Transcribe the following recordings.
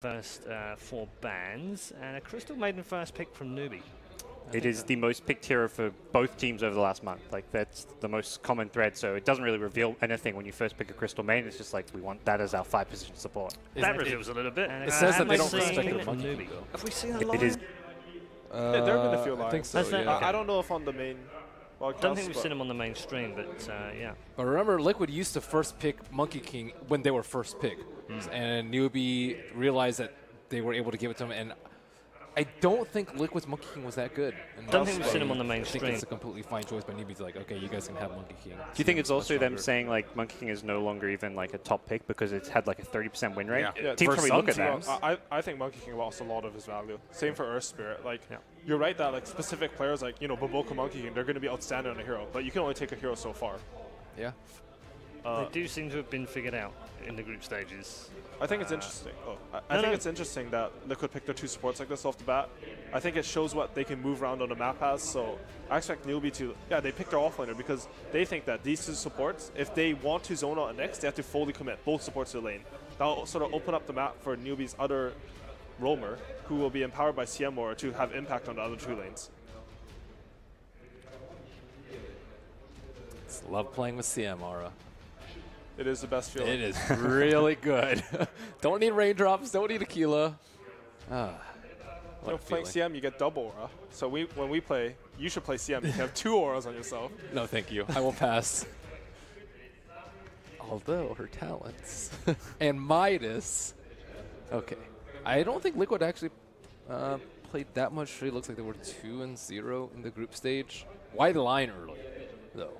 first 4 bans, and a Crystal Maiden first pick from Newbee. It is the most picked hero for both teams over the last month. Like, that's the most common thread, so it doesn't really reveal anything when you first pick a Crystal Main. It's just like, we want that as our 5-position support. That reveals a little bit. It says that they don't respect the monkey king, though. Have we seen a lot? It is. Yeah, there have been a few lines. I think so, yeah. Okay. I don't know if on the main broadcast. I don't think we've seen them on the mainstream, but yeah. But remember, Liquid used to first pick Monkey King when they were first pick. And Newbee realized that they were able to give it to him. And I don't think Liquid's Monkey King was that good. I don't think we've seen him on the I mainstream. think it's a completely fine choice by Newbee to like, okay, you guys can have Monkey King. Do you think it's also them saying like Monkey King is no longer even like a top pick because it's had like a 30% win rate? Yeah. Teams probably look at Well, that. I think Monkey King lost a lot of his value. Same for Earth Spirit. Like, you're right that like specific players like, you know, Baboka Monkey King, they're going to be outstanding on a hero, but you can only take a hero so far. Yeah. They do seem to have been figured out in the group stages. I think it's interesting. I think it's interesting that Liquid picked their 2 supports like this off the bat. I think it shows what they can move around on the map as. So I expect Newbee to, they picked their offlaner because they think that these 2 supports, if they want to zone out next, they have to fully commit both supports to the lane. That'll sort of open up the map for Newbee's other roamer, who will be empowered by CM Aura to have impact on the other 2 lanes. Just love playing with CM Aura. It is the best feeling. It is really good. Don't need raindrops. Don't need Aquila. Playing CM, you get double aura. So when we play, you should play CM. You can have 2 auras on yourself. No, thank you. I will pass. Although her talents and Midas. Okay, I don't think Liquid actually played that much. It looks like they were 2-0 in the group stage. Why the Lion early, though?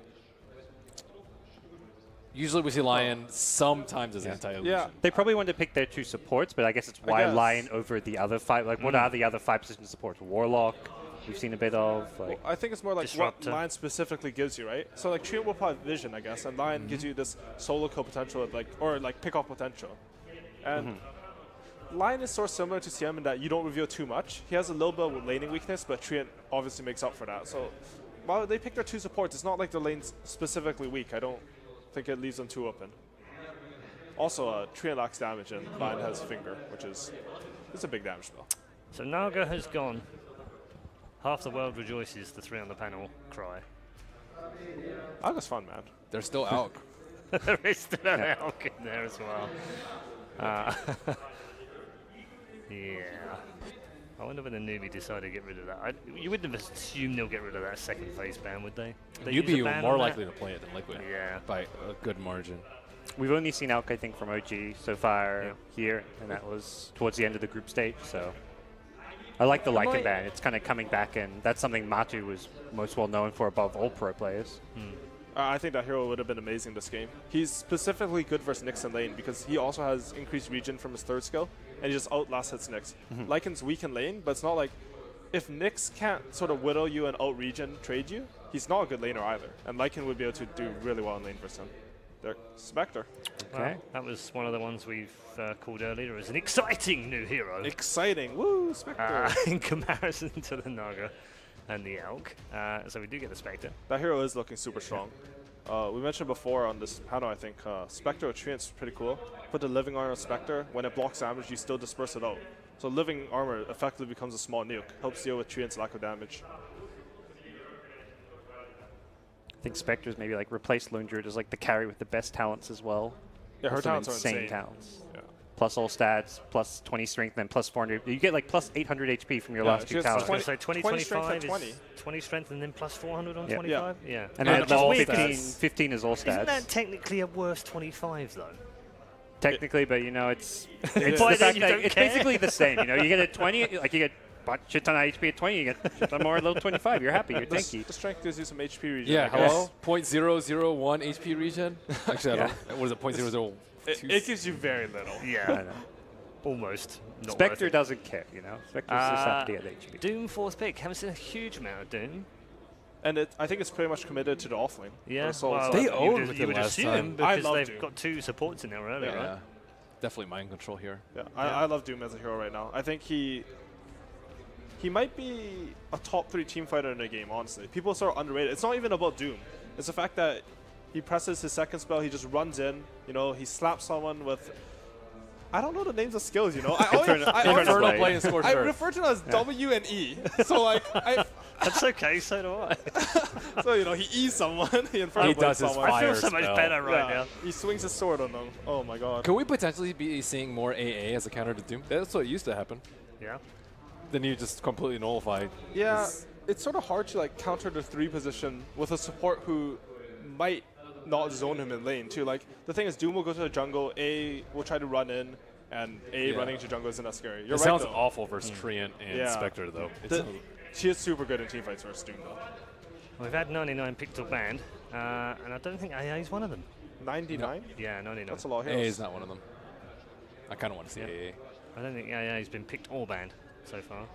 Usually we see Lion sometimes as anti-illusion. Yeah. They probably wanted to pick their 2 supports, but I guess it's why Lion over the other 5. Like, what are the other 5-position supports? Warlock, we've seen a bit of. Like, I think it's more like Disruptor. what Lion specifically gives you, right? So like Treant will have vision, I guess, and Lion gives you this solo kill potential, or pick off potential. And Lion is sort of similar to CM in that you don't reveal too much. He has a little bit of laning weakness, but Treant obviously makes up for that. So while they pick their 2 supports, it's not like their lane's specifically weak. I don't think it leaves them too open. Also, Treant lacks damage and Lion has Finger, which is a big damage spell. So Naga has gone. Half the world rejoices, the 3 on the panel cry. That was fun, man. They're still out. There is still an elk in there as well. Yeah. I wonder when the Newbee decided to get rid of that. You wouldn't have assumed they'll get rid of that second phase ban, would they? Newbee were more likely to play it than Liquid. Yeah. By a good margin. we've only seen Alk, I think, from OG so far here, and that was towards the end of the group stage. So I like the Lycan ban. It's kind of coming back, and that's something Matu was most well known for above all pro players. I think that hero would have been amazing this game. He's specifically good versus Nyx in lane because he also has increased regen from his 3rd skill, and he just outlast hits Nyx. Lycan's weak in lane, but it's not like if Nyx can't sort of whittle you and out-regen trade you, he's not a good laner either. And Lycan would be able to do really well in lane versus him. There, Spectre. Okay. Well, that was one of the ones we've called earlier as an exciting new hero. Exciting. Woo, Spectre. In comparison to the Naga and the Elk. So we do get the Spectre. That hero is looking super strong. We mentioned before on this panel, I think, Spectre with Treant's pretty cool. Put the Living Armor on Spectre. When it blocks damage, you still disperse it out. So Living Armor effectively becomes a small nuke. Helps deal with Treant's lack of damage. I think Spectre's maybe like replaced Lone Druid as like the carry with the best talents as well. Yeah, her talents are insane. Talents. Yeah. Plus all stats, plus 20 strength, and plus 400. You get like plus 800 HP from your last 2 towers. So 20, 20 strength 25 at 20. is 20 strength and then plus 400 on 25? Yeah. And then all weird, 15 is all stats. Isn't that technically a worse 25 though? Technically, but you know, it's By then you don't it's care. basically the same. You know, you get a 20, like you get a shit ton of HP at 20, you get a shit ton more at level 25. You're happy, you're tanky. The strength gives you some HP regen. Yeah, hello? 0.001 HP regen? Actually, I don't what is it, 0.002? It gives you very little. Yeah. I know. Almost. Not Spectre worth it. doesn't care, you know. Spectre's just happy to get HP. Doom 4th pick. Haven't seen a huge amount of Doom. And I think it's pretty much committed to the offlane. Yeah. Well, They you owned would- with you it would last assume time. because love they've Doom. got 2 supports in there earlier, Yeah. right? Definitely mind control here. Yeah, I love Doom as a hero right now. I think he might be a top 3 team fighter in the game, honestly. People sort of underrate it. It's not even about Doom. It's the fact that he presses his 2nd spell, he just runs in, you know, he slaps someone with I don't know the names of skills, you know. I Infernal play and score I sure. refer to them as W and E. So like, That's okay, so do I. so you know, he E's someone. He does his someone. I feel fire so much spell. better right now. He swings his sword on them. Oh my god. Can we potentially be seeing more AA as a counter to Doom? That's what used to happen. Yeah. Then you just completely nullify. Yeah, it's sort of hard to like counter the 3 position with a support who might not zone him in lane too. Like the thing is, Doom will go to the jungle, A will try to run in, and A running to jungle isn't that scary. You're It right, sounds though. awful versus Treant and Spectre though. She is super good in teamfights versus Doom though. We've had 99 picked or banned, and I don't think AA is one of them. 99? Yeah, 99. That's a lot of AA heroes. is not one of them. I kind of want to see AA. I don't think AA has been picked or banned so far.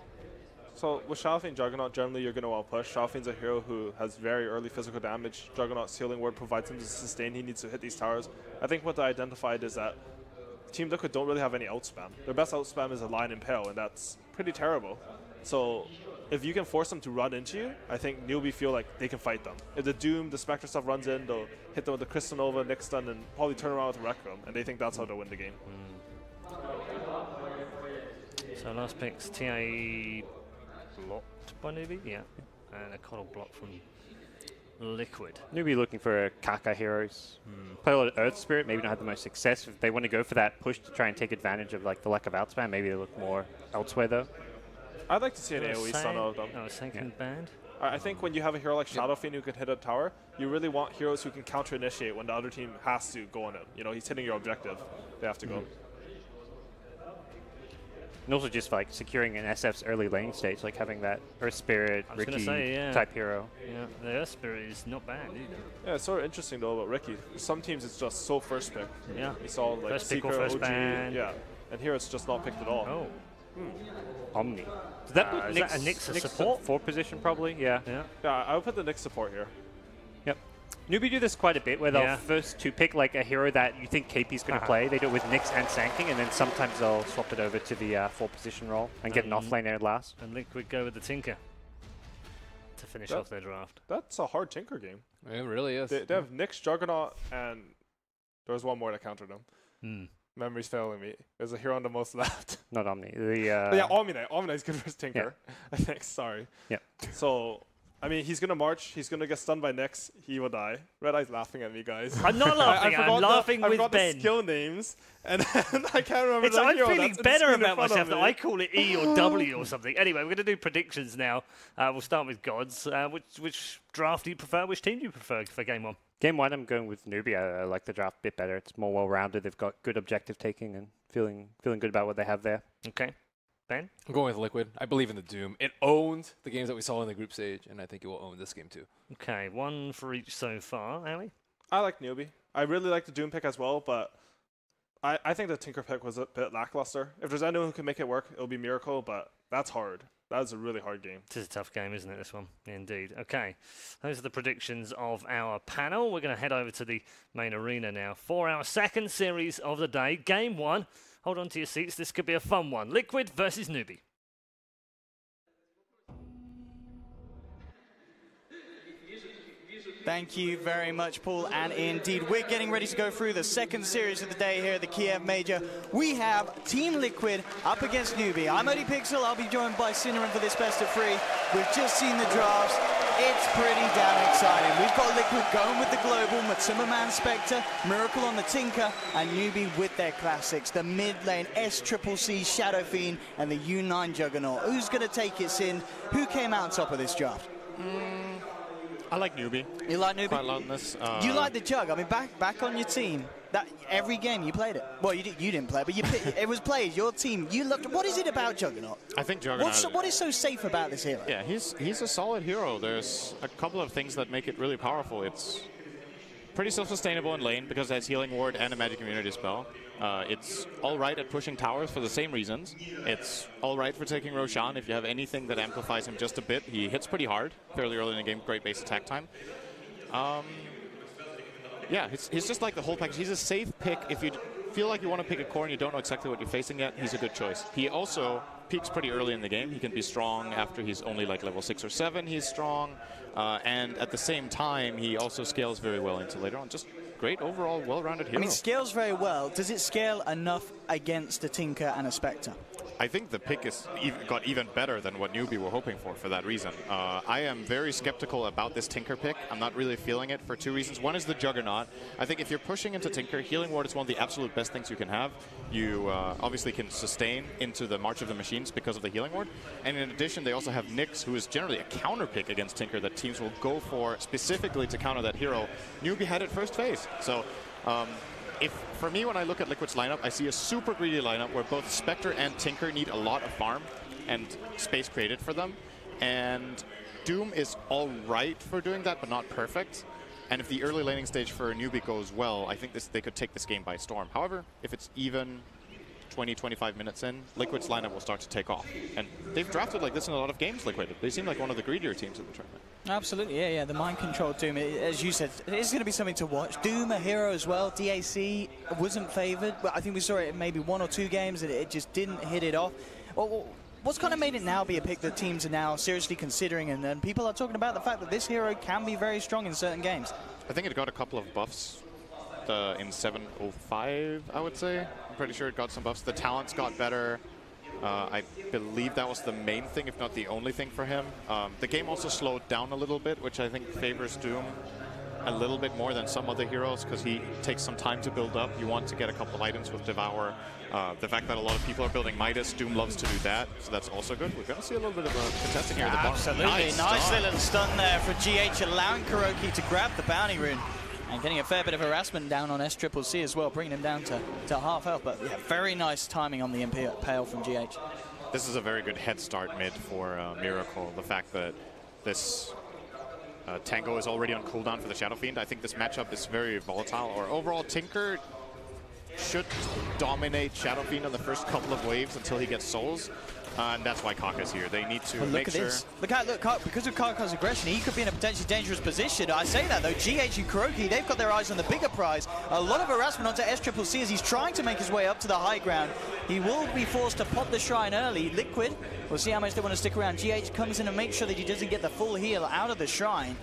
So with Shalfin Juggernaut, generally you're going to outpush. Shalfin's a hero who has very early physical damage. Juggernaut's healing ward provides him the sustain he needs to hit these towers. I think what they identified is that Team Liquid don't really have any outspam. Their best outspam is a line impale, and that's pretty terrible. So if you can force them to run into you, I think Newbee feel like they can fight them. If the Doom, the Spectre stuff runs in, they'll hit them with the Crystal Nova, Nick Stun, and probably turn around with Wreck Room, and they think that's how they'll win the game. So last pick's TA blocked by Newbee, yeah, and a coddle block from Liquid. Newbee looking for Kaka heroes. Play a lot of Earth Spirit, maybe not have the most success. If they want to go for that push to try and take advantage of like the lack of outspam, maybe they look more elsewhere though. I'd like to see an AoE stun out of them. Oh, second banned? I think when you have a hero like Shadowfiend who can hit a tower, you really want heroes who can counter-initiate when the other team has to go on him. You know, he's hitting your objective. They have to go. And also just like securing an SF's early lane stage, like having that Earth Spirit, Ricky type hero. Yeah, the Earth Spirit is not bad either. Yeah, it's sort of interesting though about Ricky. Some teams it's just so first pick. Yeah. We saw like First pick or Secret, first OG, ban. yeah. And here it's just not picked at all. Oh. Omni. Does that put is that a Nyx support? 4 position probably? Yeah. Yeah. Yeah, I would put the Nyx support here. Yep. Newbee do this quite a bit where they'll first to pick like a hero that you think KP's going to play. They do it with Nyx and Sancting, and then sometimes they'll swap it over to the 4 position role and get an offlaner last. And Liquid go with the Tinker to finish off their draft. That's a hard Tinker game. It really is. They have Nyx, Juggernaut, and there's one more to counter them. Memory's failing me. There's a hero on the most left. Not Omni. Yeah, Omni. Omni's good versus Tinker. Yeah. I think. Sorry. Yeah. So, I mean, he's going to march. He's going to get stunned by Nyx. He will die. Red Eye's laughing at me, guys. I'm not laughing. I'm laughing with I forgot Ben. the skill names, and I can't remember the I'm hero feeling that's better in about front of myself that me. I call it E or W or something. Anyway, we're going to do predictions now. We'll start with Gods. Which draft do you prefer? Which team do you prefer for game 1? Game 1, I'm going with Newbee. I like the draft a bit better. It's more well-rounded. They've got good objective taking and feeling good about what they have there. Okay. Ben? I'm going with Liquid. I believe in the Doom. It owned the games that we saw in the group stage, and I think it will own this game too. Okay, 1 for each so far. Howie? I like Newbee. I really like the Doom pick as well, but I think the Tinker pick was a bit lackluster. If there's anyone who can make it work, it'll be Miracle, but that's hard. That's a really hard game. It is a tough game, isn't it, this one? Indeed. Okay, those are the predictions of our panel. We're going to head over to the main arena now for our second series of the day. Game 1. Hold on to your seats. This could be a fun one. Liquid versus Newbee. Thank you very much, Paul. And indeed, we're getting ready to go through the second series of the day here at the Kiev Major. We have Team Liquid up against Newbee. I'm Odie Pixel. I'll be joined by Cinnamon for this best of 3. We've just seen the drafts. It's pretty damn exciting. We've got Liquid going with the Global, Matsuma Man Spectre, Miracle on the Tinker, and Newbee with their classics. The mid lane, SCCC Shadow Fiend, and the U9 Juggernaut. Who's going to take it, Sin? Who came out on top of this draft? I like Newbee. You like Newbee? Quite a lot in this. You like the Jug. I mean, back on your team. That every game you played it. Well, you didn't play, but it was played. Your team. You loved. What is it about Juggernaut? I think Juggernaut. What is so safe about this hero? Yeah, he's a solid hero. There's a couple of things that make it really powerful. It's pretty self-sustainable in lane because it has healing ward and a magic immunity spell. It's all right at pushing towers for the same reasons. It's all right for taking Roshan if you have anything that amplifies him just a bit. He hits pretty hard fairly early in the game. Great base attack time. Yeah, he's just like the whole package. He's a safe pick if you feel like you want to pick a core and you don't know exactly what you're facing yet. He's a good choice. He also peaks pretty early in the game. He can be strong after he's only like level 6 or 7. He's strong. And at the same time, he also scales very well into later on. Just great overall, well-rounded hero. I mean, scales very well. Does it scale enough against a Tinker and a Spectre? I think the pick got even better than what Newbee were hoping for that reason. I am very skeptical about this Tinker pick. I'm not really feeling it for two reasons. One is the Juggernaut. I think if you're pushing into Tinker, Healing Ward is one of the absolute best things you can have. You obviously can sustain into the March of the Machines because of the Healing Ward. And in addition, they also have Nyx, who is generally a counter pick against Tinker that teams will go for specifically to counter that hero. Newbee had it first phase. So for me, when I look at Liquid's lineup, I see a super greedy lineup where both Spectre and Tinker need a lot of farm and space created for them. And Doom is all right for doing that, but not perfect. And if the early laning stage for Newbee goes well, I think they could take this game by storm. However, if it's even 20-25 minutes in, Liquid's lineup will start to take off. And they've drafted like this in a lot of games, Liquid. They seem like one of the greedier teams in the tournament. Absolutely, yeah. The mind-controlled Doom, as you said, it is going to be something to watch. Doom, a hero as well. DAC wasn't favored, but I think we saw it in maybe 1 or 2 games, and it just didn't hit it off. Well, what's kind of made it now be a pick that teams are now seriously considering, and people are talking about the fact that this hero can be very strong in certain games? I think it got a couple of buffs in 7.05, I would say. I'm pretty sure it got some buffs. The talents got better. I believe that was the main thing, if not the only thing for him. The game also slowed down a little bit, which I think favors Doom a little bit more than some other heroes, because he takes some time to build up. You want to get a couple of items with Devour. The fact that a lot of people are building Midas, Doom loves to do that, so that's also good. We're going to see a little bit of contesting here at the bottom. Absolutely, nice little stun there for GH, allowing KuroKy to grab the bounty rune. And getting a fair bit of harassment down on SCCC as well, bringing him down to half health. But yeah, very nice timing on the Impale from GH. This is a very good head start mid for Miracle. The fact that this Tango is already on cooldown for the Shadow Fiend. I think this matchup is very volatile. Or overall, Tinker should dominate Shadow Fiend on the first couple of waves until he gets souls. And that's why Kaka's here. They need to make sure. Look, because of Kaka's aggression, he could be in a potentially dangerous position. I say that though, GH and KuroKy, they've got their eyes on the bigger prize. A lot of harassment onto SCCC as he's trying to make his way up to the high ground. He will be forced to pop the shrine early. Liquid, we'll see how much they want to stick around. GH comes in and makes sure that he doesn't get the full heal out of the shrine.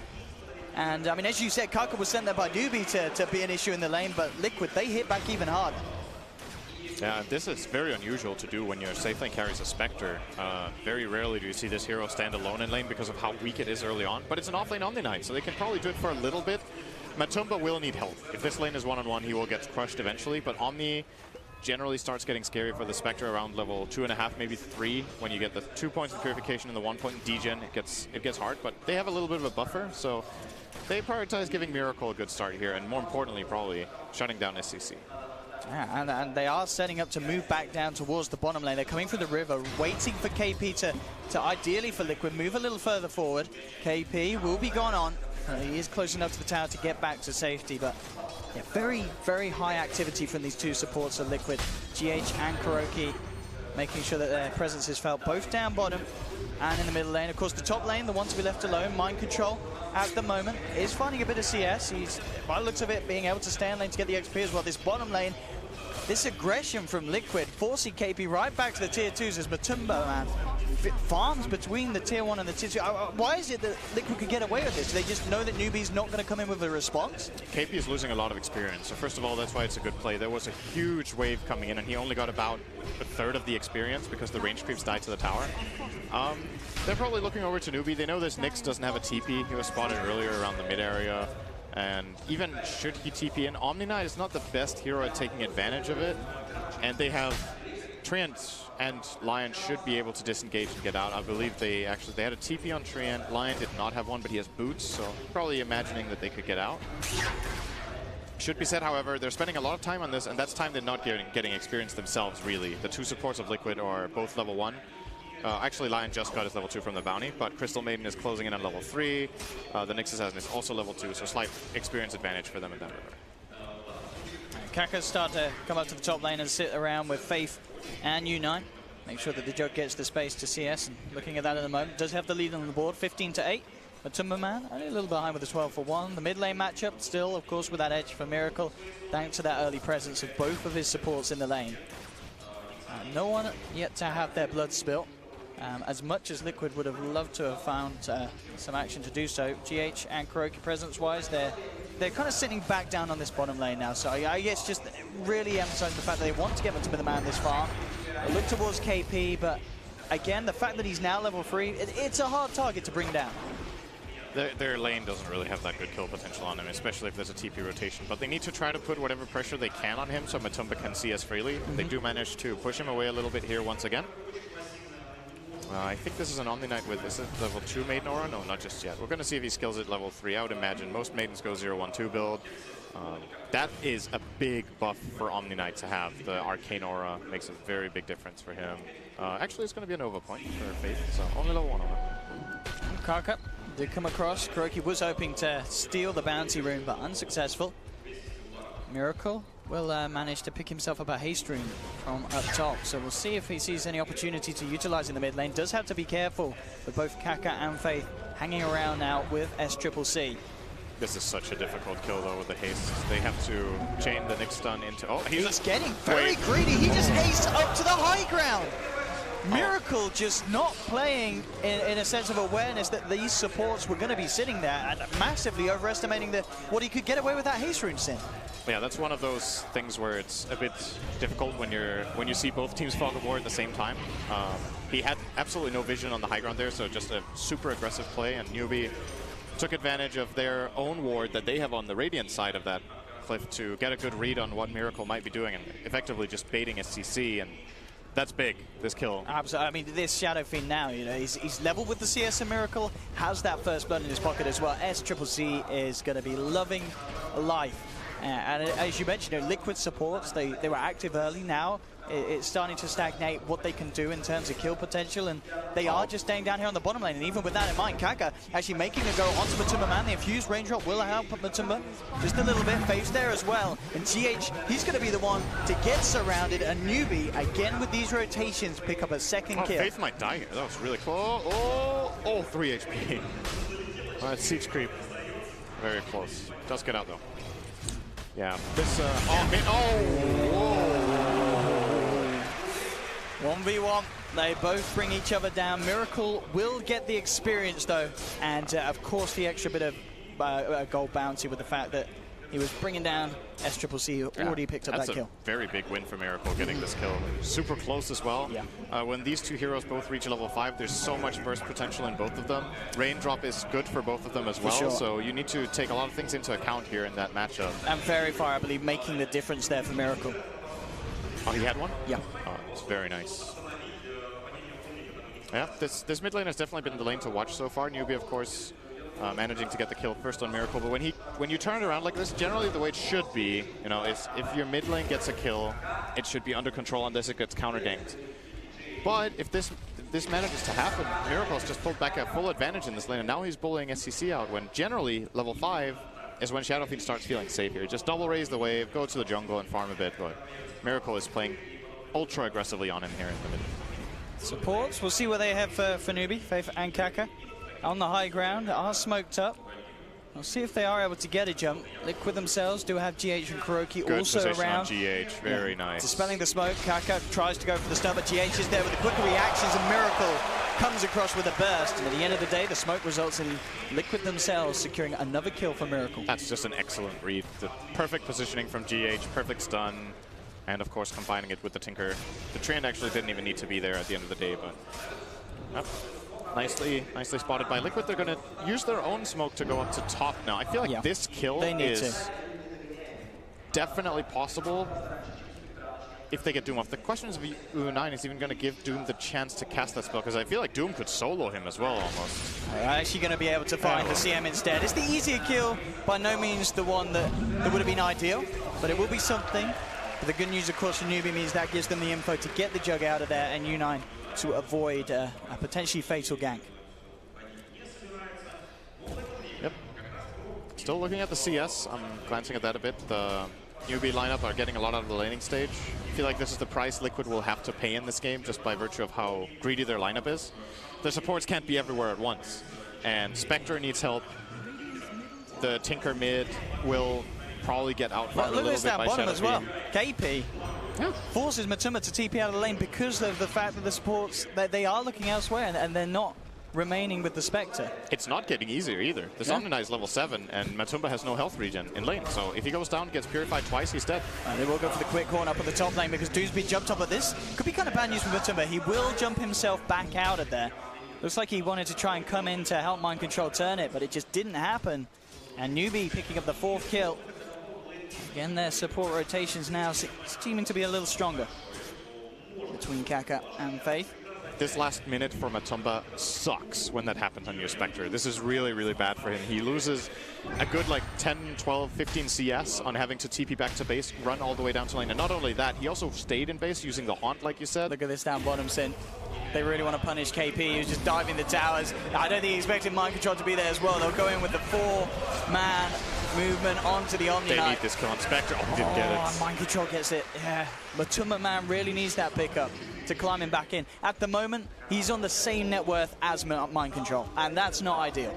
And I mean, as you said, Kaka was sent there by Newbee to be an issue in the lane, but Liquid, they hit back even harder. Yeah, this is very unusual to do when your safe lane carries a Spectre. Very rarely do you see this hero stand alone in lane because of how weak it is early on. But it's an off-lane Omni Knight, so they can probably do it for a little bit. Matumba will need help. If this lane is one-on-one, he will get crushed eventually. But Omni generally starts getting scary for the Spectre around level 2.5, maybe 3. When you get the 2 points of purification and the 1 point in degen, it gets hard. But they have a little bit of a buffer, so they prioritize giving Miracle a good start here. And more importantly, probably shutting down SCC. Yeah, and they are setting up to move back down towards the bottom lane. They're coming through the river, waiting for KP to ideally for Liquid move a little further forward. KP will be gone on. He is close enough to the tower to get back to safety, but yeah, very, very high activity from these two supports of Liquid, GH and KuroKy, making sure that their presence is felt both down bottom and in the middle lane. Of course, the top lane, the one to be left alone, Mind Control at the moment, is finding a bit of CS. He's, by the looks of it, being able to stay in lane to get the XP as well. This bottom lane, this aggression from Liquid, forcing KP right back to the tier 2s as Matumba, man, farms between the tier 1 and the tier 2. Why is it that Liquid could get away with this? Do they just know that Newbee's not going to come in with a response? KP is losing a lot of experience. So first of all, that's why it's a good play. There was a huge wave coming in, and he only got about a third of the experience because the range creeps died to the tower. They're probably looking over to Newbee. They know this Nyx doesn't have a TP. He was spotted earlier around the mid area. And even should he TP in, Omni Knight is not the best hero at taking advantage of it. And they have Treant and Lion should be able to disengage and get out. I believe they had a TP on Treant. Lion did not have one, but he has boots, so probably imagining that they could get out. Should be said, however, they're spending a lot of time on this, and that's time they're not getting experience themselves, really. The two supports of Liquid are both level 1. Actually, Lion just got his level 2 from the bounty, but Crystal Maiden is closing in on level 3. The Nyx Assassin is also level 2, so slight experience advantage for them in that river. Kaka's start to come up to the top lane and sit around with Faith and U9. Make sure that the Jug gets the space to CS, and looking at that at the moment, does have the lead on the board, 15-8. Matumba Man, only a little behind with a 12-1. The mid lane matchup still, of course, with that edge for Miracle, thanks to that early presence of both of his supports in the lane. No one yet to have their blood spilt. As much as Liquid would have loved to have found some action to do so, GH and KuroKy presence-wise, they're they're kind of sitting back down on this bottom lane now. So I guess just really emphasize the fact that they want to get Matuma the man this far. They look towards KP, but again, the fact that he's now level 3, it's a hard target to bring down. Their lane doesn't really have that good kill potential on him, especially if there's a TP rotation. But they need to try to put whatever pressure they can on him so Matuma can CS freely. They do manage to push him away a little bit here once again. I think this is an Omni Knight with, is it level 2 Maiden Aura? No, not just yet. We're going to see if he skills it level 3. I would imagine most Maidens go 0-1-2 build. That is a big buff for Omni Knight to have. The Arcane Aura makes a very big difference for him. Actually, it's going to be a Nova point for Faith, so only level 1 Aura. Karka did come across. Kuroki was hoping to steal the bounty rune, but unsuccessful. Miracle will manage to pick himself up a haste rune from up top, so we'll see if he sees any opportunity to utilize in the mid lane. Does have to be careful with both Kaka and Faith hanging around now with SCCC. This is such a difficult kill though with the haste. They have to chain the Nyx stun into. Oh, he's getting very greedy. He just hastes up to the high ground. Miracle just not playing in a sense of awareness that these supports were going to be sitting there and massively overestimating what he could get away with that haste rune, Sin. Yeah, that's one of those things where it's a bit difficult when you see both teams fog of war at the same time. He had absolutely no vision on the high ground there, so just a super aggressive play, and Newbee took advantage of their own ward that they have on the Radiant side of that cliff to get a good read on what Miracle might be doing and effectively just baiting SCC, and that's big, this kill. Absolutely. I mean, this Shadow Fiend now, you know, he's leveled with the CS and Miracle, has that first blood in his pocket as well. SCCC is going to be loving life. And as you mentioned, you know, Liquid supports, they were active early. Now it's starting to stagnate what they can do in terms of kill potential, and they are just staying down here on the bottom lane. And even with that in mind, Kaka actually making a go onto Matuma Man. The infused range drop will help Matuma just a little bit. Faith's there as well, and GH, he's going to be the one to get surrounded. And Newbee, again with these rotations, pick up a second kill. Faith might die here. That was really close. 3 HP. Siege creep. Very close. Does get out though. Yeah, this, whoa. 1v1, they both bring each other down. Miracle will get the experience though, and of course the extra bit of gold bounty with the fact that he was bringing down SCCC, who already picked up that kill. That's a very big win for Miracle, getting this kill. Super close as well. Yeah. When these two heroes both reach level 5, there's so much burst potential in both of them. Raindrop is good for both of them as well, so you need to take a lot of things into account here in that matchup. And very far, I believe, making the difference there for Miracle. Oh, he had one? Yeah. Oh, it's very nice. Yeah, this mid lane has definitely been the lane to watch so far. Newbee, of course, managing to get the kill first on Miracle, but when you turn it around like this, generally the way it should be, you know, is if your mid lane gets a kill, it should be under control unless it gets counter ganked. But if this manages to happen, Miracle's just pulled back a full advantage in this lane, and now he's bullying SCC out when generally level 5 is when Shadow Fiend starts feeling safe here. Just double raise the wave, go to the jungle and farm a bit, but Miracle is playing ultra aggressively on him here in the mid. Supports, we'll see what they have for Newbee, Faith and Kaka. On the high ground, are smoked up. We'll see if they are able to get a jump. Liquid themselves do have GH and Kuroki good also around. On GH, very nice. Dispelling the smoke, Kaka tries to go for the stun, but GH is there with the quicker reactions, and Miracle comes across with a burst. And at the end of the day, the smoke results in Liquid themselves securing another kill for Miracle. That's just an excellent read. The perfect positioning from GH, perfect stun, and of course combining it with the Tinker. The trend actually didn't even need to be there at the end of the day, but nicely spotted by Liquid. They're going to use their own smoke to go up to top now. I feel like this kill is definitely possible if they get Doom off. The question is if U9 is even going to give Doom the chance to cast that spell, because I feel like Doom could solo him as well almost. They're actually going to be able to find the CM instead. It's the easier kill, by no means the one that would have been ideal, but it will be something. But the good news, of course, for Newbee means that gives them the info to get the Jug out of there, and U9 to avoid a potentially fatal gank. Yep. Still looking at the CS. I'm glancing at that a bit. The Newbee lineup are getting a lot out of the laning stage. I feel like this is the price Liquid will have to pay in this game just by virtue of how greedy their lineup is. The supports can't be everywhere at once. And Spectre needs help. The Tinker mid will probably get out a little bit by Shadow as well. KP forces Matuma to TP out of the lane because of the fact that the supports, they are looking elsewhere, and they're not remaining with the Spectre. It's not getting easier either. The Omni is level 7, and Matumba has no health regen in lane. So if he goes down, gets purified twice, he's dead. And they will go for the quick horn up at the top lane because Doomsby jumped up at this. Could be kind of bad news for Matumba. He will jump himself back out of there. Looks like he wanted to try and come in to help Mind Control turn it, but it just didn't happen. And Newbee picking up the 4th kill. Again, their support rotations now seeming to be a little stronger between Kaka and Faith. This last minute for Matumba sucks when that happens on your Spectre. This is really, really bad for him. He loses a good like 10, 12, 15 CS on having to TP back to base, run all the way down to lane. And not only that, he also stayed in base using the Haunt, like you said. Look at this down bottom, Sin. They really want to punish KP. He was just diving the towers. I don't think he expected Mind Control to be there as well. They'll go in with the 4-man movement onto the Omni. They need this kill on Spectre. Oh, he didn't get it. Mind Control gets it. Yeah, Matumba man really needs that pickup to climb him back in. At the moment, he's on the same net worth as Mind Control, and that's not ideal.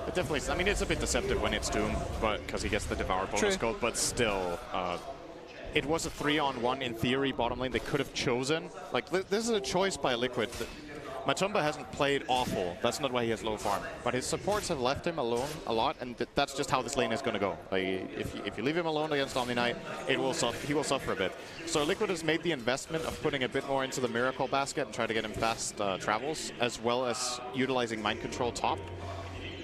It definitely, I mean, it's a bit deceptive when it's Doom, but because he gets the Devour bonus gold, but still, it was a 3-on-1 in theory bottom lane. They could have chosen. Like, this is a choice by Liquid. Matumba hasn't played awful. That's not why he has low farm. But his supports have left him alone a lot, and that's just how this lane is going to go. Like, if you leave him alone against Omni Knight, he will suffer a bit. So Liquid has made the investment of putting a bit more into the Miracle basket and try to get him fast travels, as well as utilizing Mind Control top.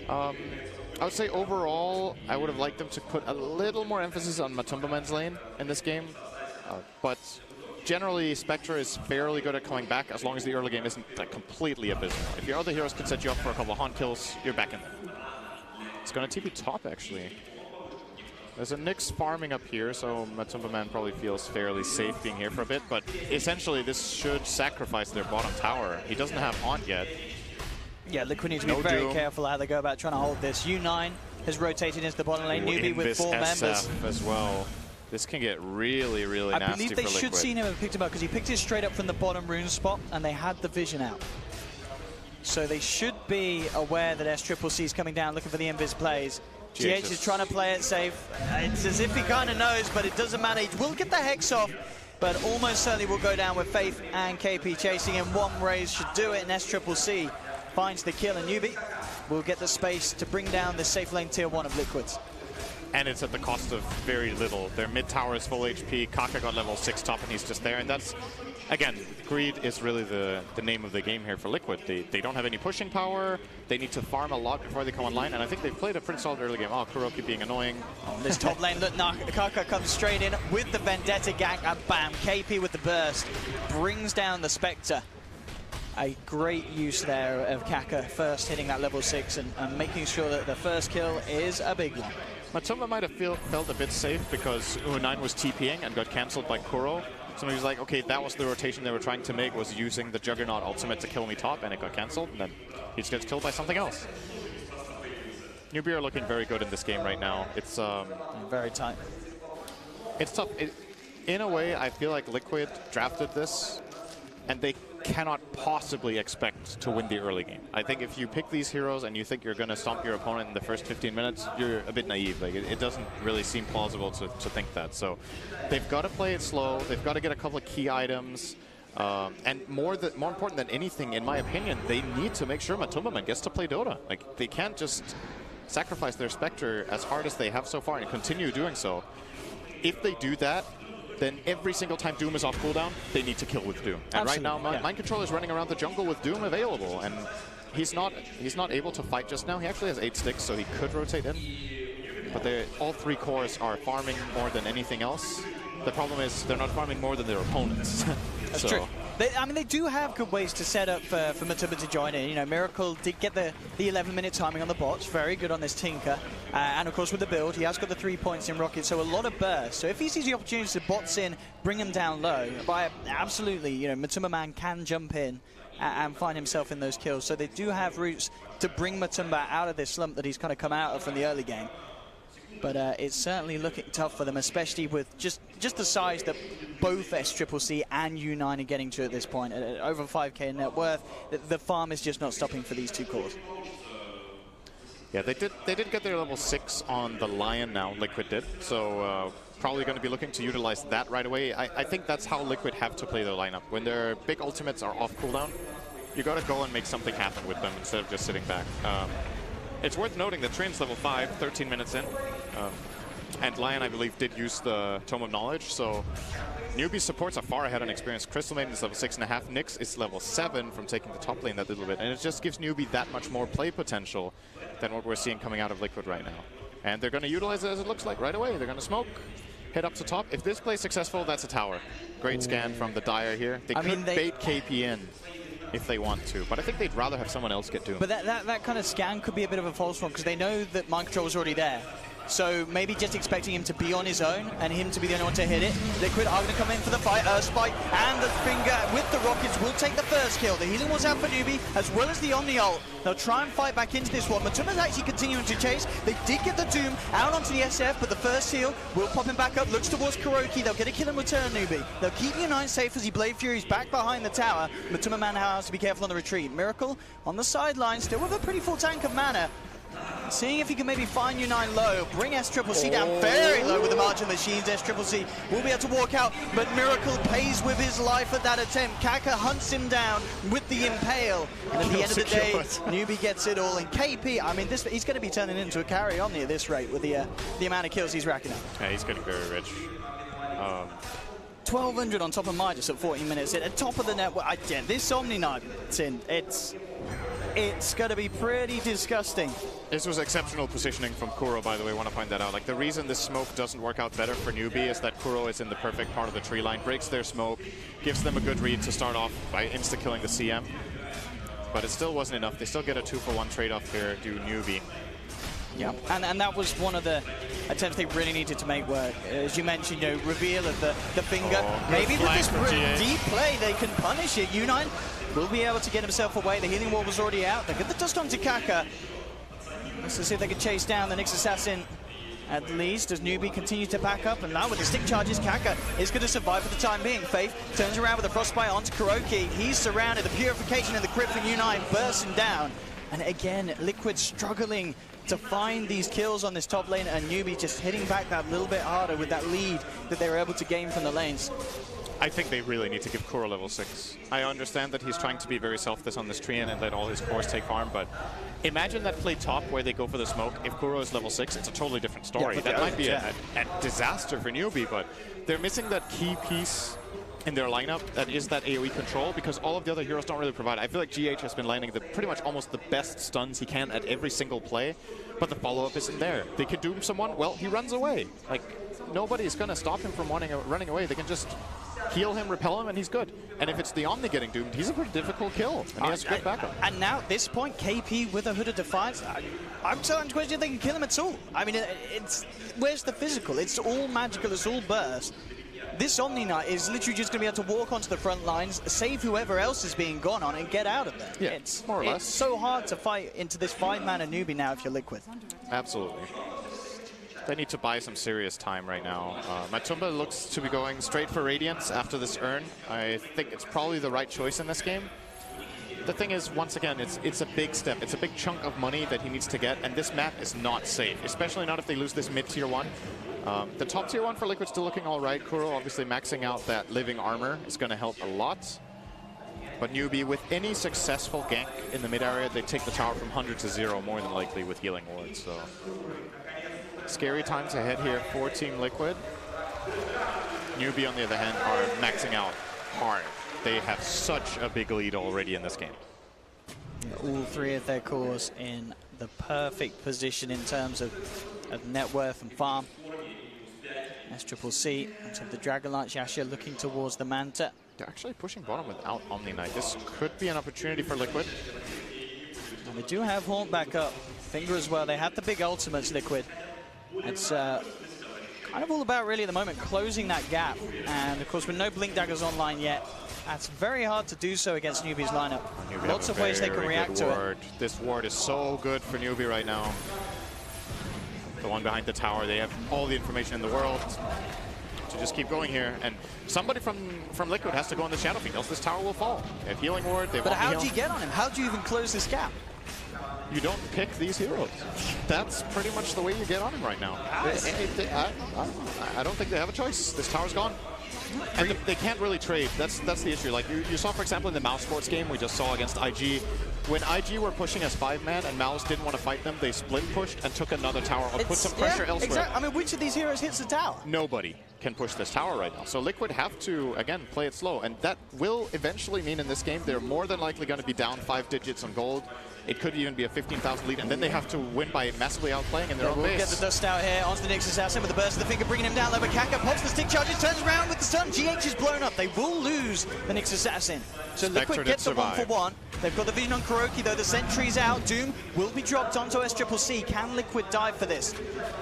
I would say overall, I would have liked them to put a little more emphasis on Matumba man's lane in this game, but generally, Spectre is fairly good at coming back as long as the early game isn't completely abysmal. If your other heroes can set you up for a couple of Haunt kills, you're back in there. It's going to TP top, actually. There's a Nyx farming up here, so Matumba man probably feels fairly safe being here for a bit, but essentially this should sacrifice their bottom tower. He doesn't have Haunt yet. Yeah, Liquid need to be very careful how they go about trying to hold this. U9 has rotated into the bottom lane. Newbee with 4 members as well. This can get really, really nasty for Liquid. I believe they should see him have picked him up because he picked it straight up from the bottom rune spot and they had the vision out. So they should be aware that SCCC is coming down looking for the invis plays. GH is trying to play it safe. It's as if he kind of knows, but it doesn't matter. He will get the Hex off, but almost certainly will go down with Faith and KP chasing him. One raise should do it, and SCCC finds the kill, and Newbee will get the space to bring down the safe lane tier 1 of Liquids. And it's at the cost of very little. Their mid tower is full HP. Kaka got level 6 top, and he's just there. And that's, again, greed is really the name of the game here for Liquid. They don't have any pushing power. They need to farm a lot before they come online. And I think they've played a pretty solid early game. Oh, Kuroki being annoying. This top lane, look, Kaka comes straight in with the Vendetta gank, and bam, KP with the burst brings down the Spectre. A great use there of Kaka first hitting that level 6 and making sure that the first kill is a big one. Matumba might have felt a bit safe because U9 was TPing and got cancelled by Kuro. So he was like, okay, that was the rotation they were trying to make, was using the Juggernaut ultimate to kill me top, and it got cancelled, and then he just gets killed by something else. Newbee are looking very good in this game right now. It's very tight. It's tough. In a way, I feel like Liquid drafted this, and they cannot possibly expect to win the early game. I think if you pick these heroes and you think you're going to stomp your opponent in the first 15 minutes, you're a bit naive. Like it doesn't really seem plausible to think that. So they've got to play it slow. They've got to get a couple of key items. And more important than anything, in my opinion, they need to make sure Matumba man gets to play Dota. Like they can't just sacrifice their Spectre as hard as they have so far and continue doing so. If they do that, then every single time Doom is off cooldown, they need to kill with Doom. And right now, Mind Control is running around the jungle with Doom available, and he's not able to fight just now. He actually has 8 sticks, so he could rotate in. But all 3 cores are farming more than anything else. The problem is they're not farming more than their opponents. That's true. I mean, they do have good ways to set up for Matumba to join in. You know, Miracle did get the 11-minute timing on the bots. Very good on this Tinker. And, of course, with the build, he has got the 3 points in Rocket, so a lot of burst. So if he sees the opportunity to bots in, bring him down low, absolutely, you know, Matumba man can jump in and find himself in those kills. So they do have routes to bring Matumba out of this slump that he's kind of come out of from the early game. But it's certainly looking tough for them, especially with just the size that both SCCC and U9 are getting to at this point. At over 5k in net worth, the farm is just not stopping for these 2 cores. Yeah, they did get their level 6 on the Lion now, Liquid did. So probably going to be looking to utilize that right away. I think that's how Liquid have to play their lineup. When their big ultimates are off cooldown, You got to go and make something happen with them instead of just sitting back. It's worth noting that Trian's level 5, 13 minutes in. And Lion, I believe, did use the Tome of Knowledge, so Newbie's supports are far ahead on experience. Crystal Maiden is level 6.5. Nyx is level 7 from taking the top lane that little bit. And it just gives Newbie that much more play potential than what we're seeing coming out of Liquid right now. And they're going to utilize it as it looks like right away. They're going to smoke, head up to top. If this plays successful, that's a tower. Great scan from the Dire here. They could bait KP in if they want to, but I think they'd rather have someone else get doomed. But that kind of scan could be a bit of a false one because they know that mind control is already there. So maybe just expecting him to be on his own and him to be the only one to hit it. Liquid are going to come in for the fight. Spike and the finger with the rockets will take the first kill. The healing was out for Newbie as well as the Omni ult. They'll try and fight back into this one. Matuma's actually continuing to chase. They did get the Doom out onto the SF, but the first heal will pop him back up. Looks towards Kuroki. They'll get a kill in return, Newbie. They'll keep Unite safe as he Blade Fury's back behind the tower. Matuma man has to be careful on the retreat. Miracle on the sideline, still with a pretty full tank of mana. Seeing if he can maybe find U9 low, bring SCCC down very low with the Margin Machines. SCCC will be able to walk out, but Miracle pays with his life at that attempt. Kaka hunts him down with the Impale. And at the end of the day, Newbie gets it all. And KP, I mean, he's going to be turning into a carry Omni at this rate with the amount of kills he's racking up. Yeah, he's getting very rich. 1,200 on top of Midas at 14 minutes in. At top of the network, yeah, this Omni Knight, it's going to be pretty disgusting. This was exceptional positioning from Kuro, by the way. I want to point that out. Like, the reason this smoke doesn't work out better for Newbie is that Kuro is in the perfect part of the tree line, breaks their smoke, gives them a good read to start off by insta-killing the CM. But it still wasn't enough. They still get a 2-for-1 trade-off here to Newbie. Yeah, and that was one of the attempts they really needed to make work. As you mentioned, you know, reveal of the finger. Maybe with this deep play, they can punish it. U9 will be able to get himself away. The healing wall was already out. They get the dust onto Kaka. Let's see if they can chase down the Nyx Assassin at least as Newbie continues to back up. And now with the stick charges, Kaka is going to survive for the time being. Faith turns around with a Frostbite onto Kuroki. He's surrounded. The Purification and the Crypt from U9 bursting down. And again, Liquid struggling to find these kills on this top lane, and Newbie just hitting back that little bit harder with that lead that they were able to gain from the lanes. I think they really need to give Kuro level 6. I understand that he's trying to be very selfless on this tree and let all his cores take farm, but imagine that play top where they go for the smoke. If Kuro is level 6, it's a totally different story. Yeah, that might be a disaster for Newbie, but they're missing that key piece in their lineup that is that AoE control, because all of the other heroes don't really provide. I feel like GH has been landing pretty much almost the best stuns he can at every single play, but the follow-up isn't there. They could doom someone, well, he runs away. Like, nobody's going to stop him from running away. They can just heal him, repel him, and he's good. And if it's the Omni getting doomed, he's a pretty difficult kill, and he has good backup. And now at this point, KP with a Hood of Defiance, I'm starting to question if they can kill him at all. I mean, where's the physical? It's all magical, it's all burst. This Omni Knight is literally just going to be able to walk onto the front lines, save whoever else is being gone on, and get out of there. Yeah, it's more or less. It's so hard to fight into this 5-mana Newbie now if you're Liquid. Absolutely. They need to buy some serious time right now. Matumba looks to be going straight for Radiance after this Urn. I think it's probably the right choice in this game. The thing is, once again, it's a big step. It's a big chunk of money that he needs to get, and this map is not safe, especially not if they lose this mid-tier 1. The top tier 1 for Liquid still looking all right. Kuro obviously maxing out that living armor is going to help a lot. But Newbie, with any successful gank in the mid area, they take the tower from 100 to 0 more than likely with healing wards. So scary times ahead here for Team Liquid. Newbie, on the other hand, are maxing out hard. They have such a big lead already in this game. All three of their cores in the perfect position in terms of net worth and farm. SCCC onto the Dragon Launch. Yasha looking towards the Manta. They're actually pushing bottom without Omni Knight. This could be an opportunity for Liquid. And they do have Haunt back up. Finger as well. They have the big ultimates, Liquid. It's kind of all about, really, at the moment, closing that gap. And, of course, with no Blink Daggers online yet, that's very hard to do so against Newbie's lineup. Lots of ways they can react to it. This ward is so good for Newbie right now. The one behind the tower, they have all the information in the world to just keep going here. And somebody from Liquid has to go in the Shadow Fiend, else this tower will fall. They have healing ward, they want But how heal. do you get on him? How do you even close this gap? You don't pick these heroes. That's pretty much the way you get on him right now. I don't think they have a choice. This tower's gone. And they can't really trade. That's the issue. Like you saw, for example, in the Mouse Sports game we just saw against IG, when IG were pushing as 5-man and Mouse didn't want to fight them, they split pushed and took another tower or put some pressure elsewhere. Exactly. I mean, which of these heroes hits the tower? Nobody can push this tower right now. So Liquid have to, again, play it slow. And that will eventually mean in this game they're more than likely going to be down 5 digits on gold. It could even be a 15,000 lead, and then they have to win by massively outplaying in their own base. Get the dust out here onto the Nyx Assassin with the burst of the finger, bringing him down low. But Kaka pops the stick charges, turns around with the stun. GH is blown up. They will lose the Nyx Assassin. So Liquid gets the 1-for-1. They've got the vision on Kuroki, though. The sentry's out. Doom will be dropped onto SCCC. Can Liquid dive for this?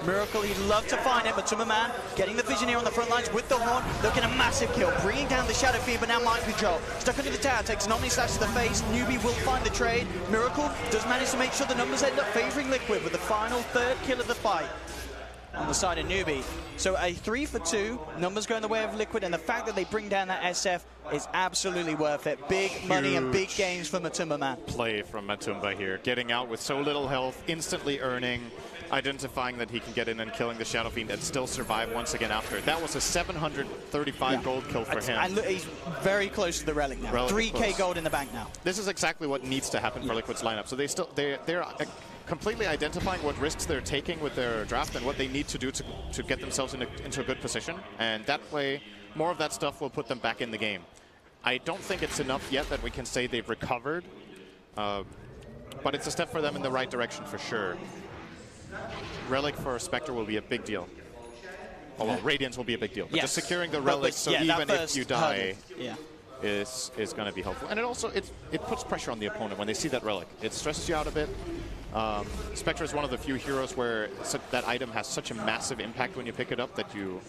Miracle, he'd love to find it, but Tummerman getting the vision here on the front lines with the horn. Looking a massive kill, bringing down the Shadow Fiend, but now mind control. Stuck under the tower, takes an Omni Slash to the face. Newbee will find the trade. Miracle does manage to make sure the numbers end up favoring Liquid with the final 3rd kill of the fight on the side of Newbee. So a 3-for-2, numbers going the way of Liquid, and the fact that they bring down that SF is absolutely worth it. Big money and big games for Matumba. Play from Matumba here, getting out with so little health, instantly earning, identifying that he can get in and killing the Shadow Fiend and still survive once again after. That was a 735 gold kill for him. And look, he's very close to the relic now. 3K gold in the bank now. This is exactly what needs to happen for Liquid's lineup. So they're completely identifying what risks they're taking with their draft and what they need to do to get themselves into a good position. And that way, more of that stuff will put them back in the game. I don't think it's enough yet that we can say they've recovered, but it's a step for them in the right direction for sure. Relic for Spectre will be a big deal. Oh, well, Radiance will be a big deal. But just securing the Relic, so even if you die, is going to be helpful. And it also, it puts pressure on the opponent when they see that Relic. It stresses you out a bit. Spectre is one of the few heroes where that item has such a massive impact when you pick it up that you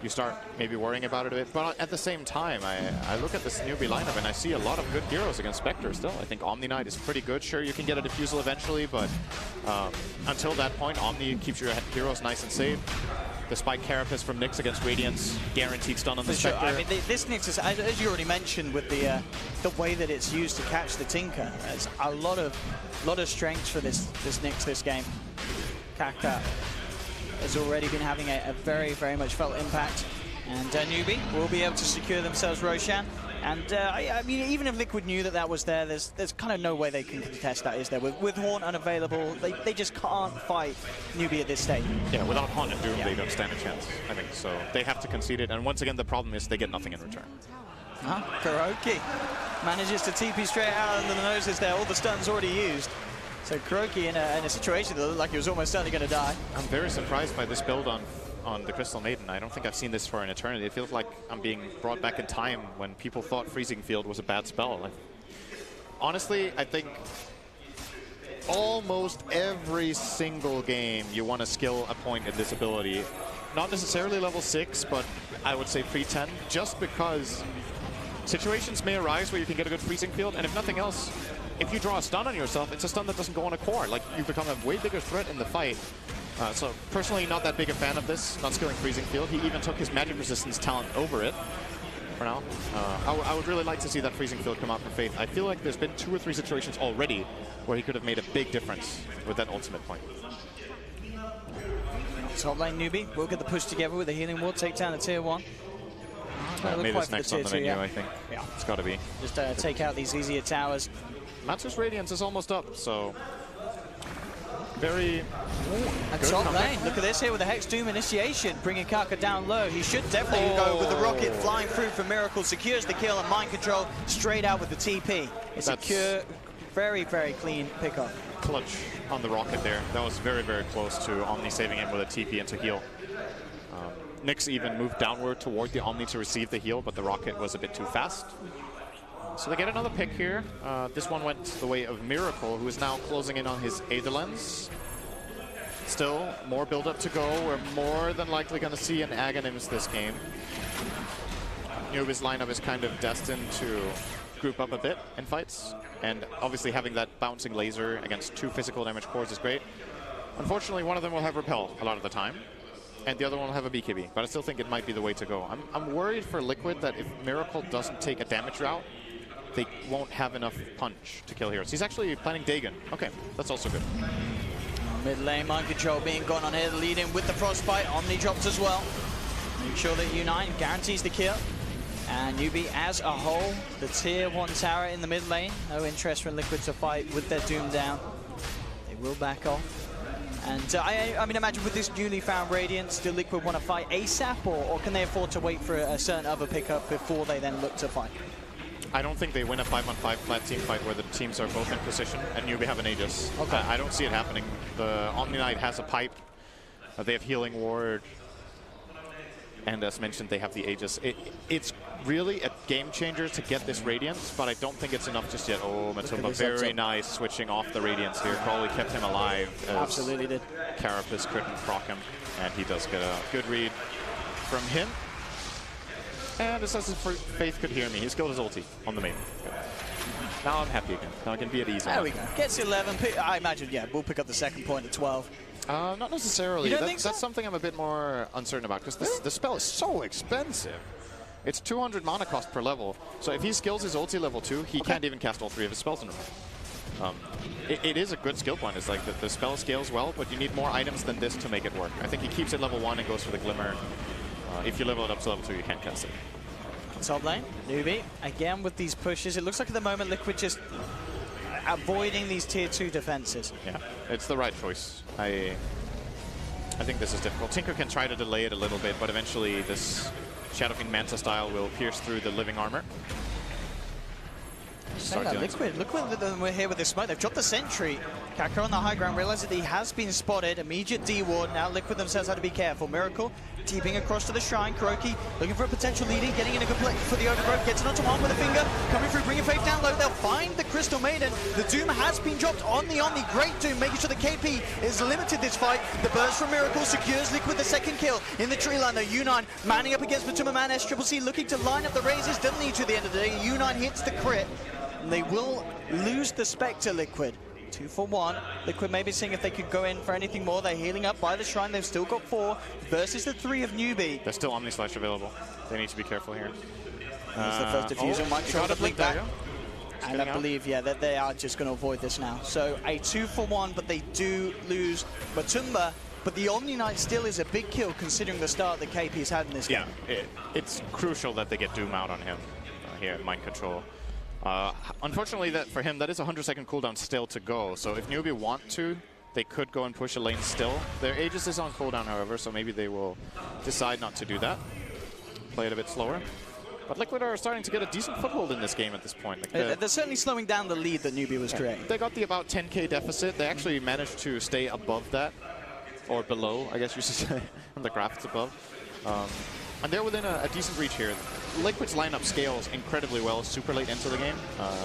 start maybe worrying about it a bit. But at the same time, I look at this Newbee lineup and I see a lot of good heroes against Spectre still. I think Omni Knight is pretty good. Sure, you can get a Diffusal eventually, but until that point, Omni keeps your heroes nice and safe. The Spike Carapace from Nyx against Radiance, guaranteed stun on the Spectre. I mean, this Nyx is, as you already mentioned, with the way that it's used to catch the Tinker, there's a lot of strengths for this Nyx this game. Kaka has already been having a very, very much felt impact. And Newbee will be able to secure themselves Roshan. And I mean, even if Liquid knew that was there, there's kind of no way they can contest that, is there? With Horn unavailable, they just can't fight Newbee at this stage. Yeah, without Horn and Doom, they don't stand a chance, I think. So they have to concede it. And once again, the problem is they get nothing in return. Kuroki manages to TP straight out under the noses there. All the stuns already used. So Kuroki in a situation that looked like he was almost certainly going to die. I'm very surprised by this build on the Crystal Maiden. I don't think I've seen this for an eternity. It feels like I'm being brought back in time when people thought Freezing Field was a bad spell. Honestly, I think almost every single game you want to skill a point in this ability. Not necessarily level 6, but I would say pre-10, just because situations may arise where you can get a good Freezing Field, and if nothing else, if you draw a stun on yourself, it's a stun that doesn't go on a core. Like, you become a way bigger threat in the fight. So personally, not that big a fan of this, not skilling Freezing Field. He even took his magic resistance talent over it for now. I would really like to see that Freezing Field come out for Faith. I feel like there's been 2 or 3 situations already where he could have made a big difference with that ultimate point. Top lane Newbee will get the push together with the healing ward, take down the tier 1. Maybe it's next on the menu, I think. Yeah. It's got to be. Just take out these easier towers. Matsu's Radiance is almost up, so very And top lane, look at this here with the Hex Doom initiation, bringing Kaka down low. He should definitely go with the rocket flying through for Miracle, secures the kill, and mind control straight out with the TP. It's secure, very, very clean pickup. Clutch on the rocket there. That was very, very close to Omni saving him with a TP into heal. Nyx even moved downward toward the Omni to receive the heal, but the rocket was a bit too fast. So they get another pick here. This one went the way of Miracle, who is now closing in on his Aetherlens. Still, more build-up to go. We're more than likely going to see an Aghanims this game. Newbee's lineup is kind of destined to group up a bit in fights. And obviously having that bouncing laser against 2 physical damage cores is great. Unfortunately, one of them will have Repel a lot of the time. And the other one will have a BKB. But I still think it might be the way to go. I'm worried for Liquid that if Miracle doesn't take a damage route, they won't have enough punch to kill heroes. He's actually planning Dagon. Okay, that's also good. Mid lane, mind control being gone on here. The lead in with the Frostbite. Omni drops as well. Make sure that U9 guarantees the kill. And Newbee as a whole, the tier 1 tower in the mid lane. No interest for Liquid to fight with their Doom down. They will back off. And I mean, imagine with this newly found Radiance, do Liquid want to fight ASAP, or can they afford to wait for a certain other pickup before they then look to fight? I don't think they win a 5-on-5 flat team fight where the teams are both in position and Newbee have an Aegis. Okay. I don't see it happening. The Omni Knight has a pipe. They have Healing Ward. And as mentioned, they have the Aegis. It's really a game changer to get this Radiance, but I don't think it's enough just yet. Oh, Matumba, very nice switching off the Radiance here. Probably kept him alive. Absolutely did. Carapace couldn't proc him, and he does get a good read from him. And Assassin's Faith could hear me. He skilled his ulti on the main. Now I'm happy again. Now I can be at ease. There we go. Gets 11. I imagine, yeah, we'll pick up the second point at 12. Not necessarily. You don't think so? That's something I'm a bit more uncertain about, because the spell is so expensive. It's 200 mana cost per level. So if he skills his ulti level 2, he can't even cast all 3 of his spells in a row. It is a good skill point. It's like the spell scales well, but you need more items than this to make it work. I think he keeps it level 1 and goes for the Glimmer. If you level it up to level 2, you can't cast it. Top lane, Newbee, again with these pushes. It looks like at the moment Liquid just avoiding these tier 2 defenses. Yeah, it's the right choice. I think this is difficult. Tinker can try to delay it a little bit, but eventually this Shadow King Manta style will pierce through the living armor. Liquid, look when we're here with this smoke. They've dropped the sentry. Kaka on the high ground realizes that he has been spotted. Immediate D-ward. Now Liquid themselves have to be careful. Miracle deeping across to the shrine. Kuroki looking for a potential leading, getting in a good place for the overgrowth. Gets it onto one with a finger. Coming through, bringing Faith down low. They'll find the Crystal Maiden. The Doom has been dropped on the Omni. Great Doom, making sure the KP is limited this fight. The burst from Miracle secures Liquid the second kill in the tree line. Though U9 manning up against Matuma Man. SCCC looking to line up the raises. Doesn't need to at the end of the day. U9 hits the crit. And they will lose the Spectre, Liquid. 2 for 1. Liquid maybe seeing if they could go in for anything more. They're healing up by the shrine. They've still got 4 versus the 3 of Newbee. There's still Omni Slash available. They need to be careful here. There's the first diffuser. Might try to blink back. And I out. believe, yeah, that they are just going to avoid this now. So a 2 for 1, but they do lose Matumba. But the Omni Knight still is a big kill considering the start that KP's had in this game. Yeah, it's crucial that they get Doom out on him here in Mind Control. Unfortunately, that for him, that is a 100-second cooldown still to go. So if Newbee want to, they could go and push a lane still. Their Aegis is on cooldown, however, so maybe they will decide not to do that. Play it a bit slower. But Liquid are starting to get a decent foothold in this game at this point. Like they're certainly slowing down the lead that Newbee was creating. They got the about 10k deficit. They actually managed to stay above that, or below, I guess you should say, on the graph it's above. And they're within a decent reach here. Liquid's lineup scales incredibly well super late into the game.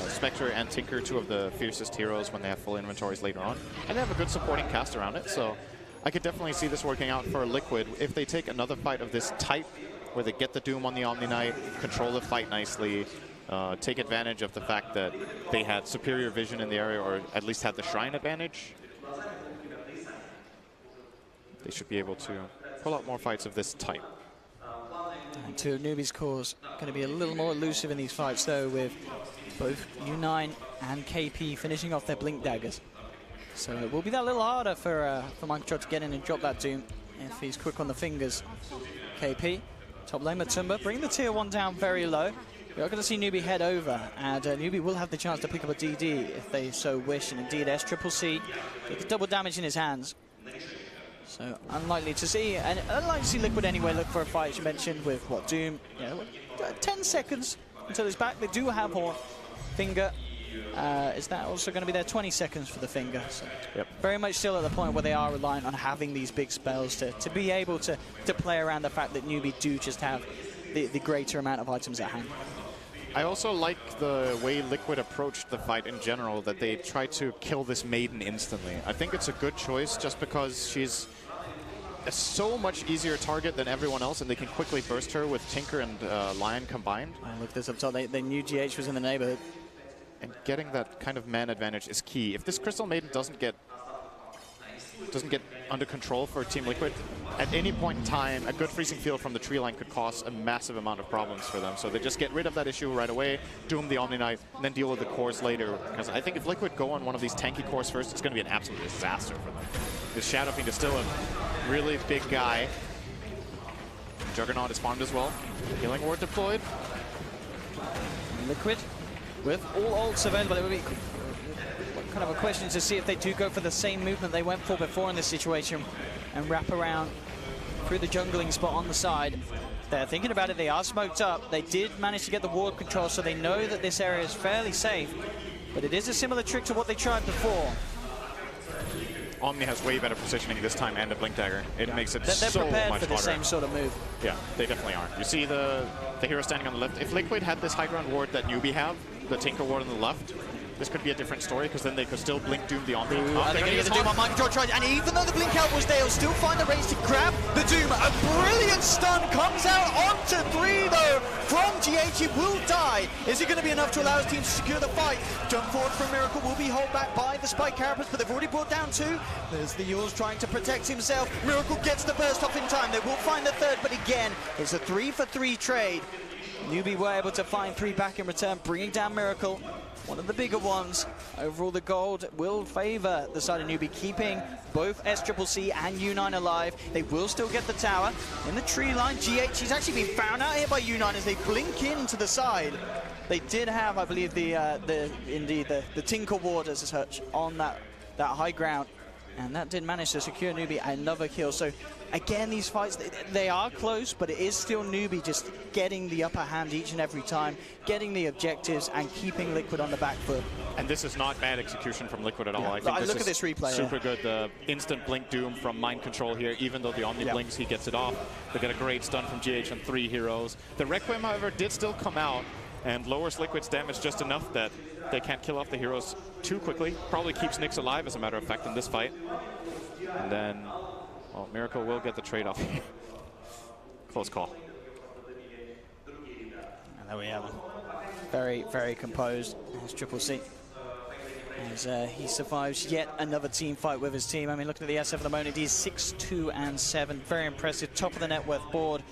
Spectre and Tinker, 2 of the fiercest heroes when they have full inventories later on. And they have a good supporting cast around it, so I could definitely see this working out for Liquid if they take another fight of this type, where they get the Doom on the Omni Knight, control the fight nicely, take advantage of the fact that they had superior vision in the area, or at least had the Shrine advantage. They should be able to pull out more fights of this type. And 2 of Newbee's cores going to be a little more elusive in these fights, though, with both U9 and KP finishing off their Blink Daggers. So it will be that little harder for Mind Control to get in and drop that Doom if he's quick on the fingers. KP, top lane Matumba, bring the tier 1 down very low. We are going to see Newbee head over, and Newbee will have the chance to pick up a DD if they so wish, and indeed SCCC with the double damage in his hands. So unlikely to see, and unlikely to see Liquid anyway look for a fight, as you mentioned, with what, Doom, 10 seconds until he's back. They do have Horn. Finger, is that also going to be there? 20 seconds for the Finger. So very much still at the point where they are reliant on having these big spells to be able to play around the fact that Newbee do just have the greater amount of items at hand. I also like the way Liquid approached the fight in general, that they tried to kill this Maiden instantly. I think it's a good choice just because she's a so much easier target than everyone else, and they can quickly burst her with Tinker and Lion combined. Oh, look at this up top. They knew GH was in the neighborhood. And getting that kind of man advantage is key. If this Crystal Maiden doesn't get under control for Team Liquid, at any point in time, a good freezing field from the tree line could cause a massive amount of problems for them. So they just get rid of that issue right away, doom the Omni Knight, and then deal with the cores later. Because I think if Liquid go on one of these tanky cores first, it's going to be an absolute disaster for them. This Shadow Fiend is still a really big guy. Juggernaut is farmed as well. Healing Ward deployed. Liquid with all ults available. It would be kind of a question to see if they do go for the same movement they went for before in this situation and wrap around through the jungling spot on the side. They're thinking about it. They are smoked up. They did manage to get the ward control, so they know that this area is fairly safe. But it is a similar trick to what they tried before. Omni has way better positioning this time and a Blink Dagger. It makes it They're so much prepared for the harder. same sort of move. Yeah, they definitely are. You see the hero standing on the left. If Liquid had this high ground ward that Newbee have, the Tinker ward on the left, this could be a different story, because then they could still Blink Doom the Omni. Are they going to get the Doom on Mind Control? Tries, and even though the Blink out was there, he'll still find the range to grab the Doom. A brilliant stun comes out onto 3, though, from GH. He will die. Is it going to be enough to allow his team to secure the fight? Jump forward from Miracle will be held back by the Spike Carapace, but they've already brought down 2. There's the Yules trying to protect himself. Miracle gets the burst off in time. They will find the 3rd, but again, it's a 3-for-3 trade. Newbee were able to find 3 back in return, bringing down Miracle. One of the bigger ones. Overall, the gold will favor the side of Newbee, keeping both SCCC and U9 alive. They will still get the tower. In the tree line, GH, he's actually been found out here by U9 as they blink in to the side. They did have, I believe, the Tinker Ward as such on that high ground. And that did manage to secure Newbee another kill. So again, these fights, they are close, but it is still Newbee just getting the upper hand each and every time, getting the objectives and keeping Liquid on the back foot. And this is not bad execution from Liquid at all. Yeah. I think Look at this replay. Super good. The instant Blink Doom from Mind Control here, even though the Omni blinks, he gets it off. They get a great stun from GH on 3 heroes. The Requiem, however, did still come out and lowers Liquid's damage just enough that they can't kill off the heroes too quickly. Probably keeps Nyx alive, as a matter of fact, in this fight. And then, well, Miracle will get the trade-off. Close call. And there we have him. Very, very composed as CCC. As he survives yet another team fight with his team. I mean, looking at the SF at the moment, he's 6-2-7. Very impressive. Top of the net worth board.